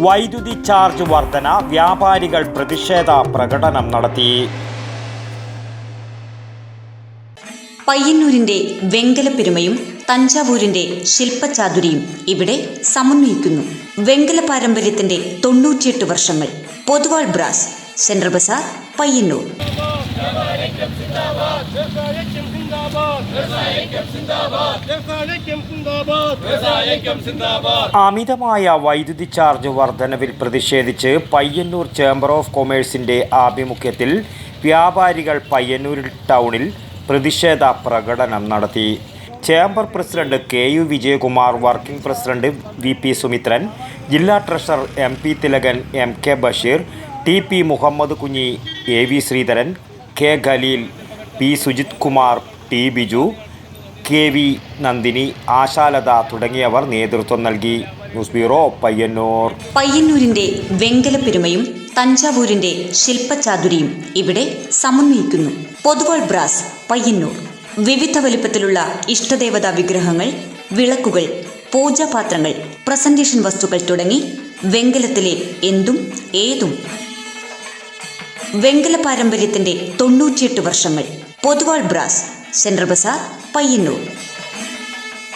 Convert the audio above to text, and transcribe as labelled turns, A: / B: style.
A: വൈദ്യുതി ചാർജ് വർധന, വ്യാപാരികൾ പ്രതിഷേധ പ്രകടനം നടത്തി.
B: പയ്യന്നൂരിന്റെ വെങ്കലപ്പെരുമയും തഞ്ചാവൂരിന്റെ ശില്പചാതുരിയും ഇവിടെ സമന്വയിക്കുന്നു. വെങ്കല പാരമ്പര്യത്തിന്റെ 98 വർഷങ്ങൾ. Poduval brass, central Bazar, Payyanur.
A: അമിതമായ വൈദ്യുതി ചാർജ് വർധനവിൽ പ്രതിഷേധിച്ച് പയ്യന്നൂർ ചേംബർ ഓഫ് കൊമേഴ്സിന്റെ ആഭിമുഖ്യത്തിൽ വ്യാപാരികൾ പയ്യന്നൂർ ടൗണിൽ പ്രതിഷേധ പ്രകടനം നടത്തി. Chamber president KU Vijayakumar, working president VP Sumithran, ജില്ലാ treasurer MP Thilakan, MK Basheer, TP Muhammad Kunhi, AV Sreedharan, K Khaleel, P Sujith Kumar, T Biju, KV Nandini, Ashalatha തുടങ്ങിയവർ നേതൃത്വം നൽകി. News bureau, Payyanur.
B: പയ്യന്നൂരിന്റെ വെങ്കലപ്പെരുമയും തഞ്ചാവൂരിന്റെ ശില്പചാതുരിയും ഇവിടെ സമന്വയിക്കുന്നു. പൊതുവാൾ ബ്രാസ്, പയ്യന്നൂർ. വിവിധ വലിപ്പത്തിലുള്ള ഇഷ്ടദേവതാ വിഗ്രഹങ്ങൾ, വിളക്കുകൾ, പൂജാപാത്രങ്ങൾ, പ്രസന്റേഷൻ വസ്തുക്കൾ തുടങ്ങി വെങ്കലത്തിലെ എന്തും ഏതും. വെങ്കല പാരമ്പര്യത്തിന്റെ 98 വർഷങ്ങൾ. Poduval brass, central Bazar, Payyanur.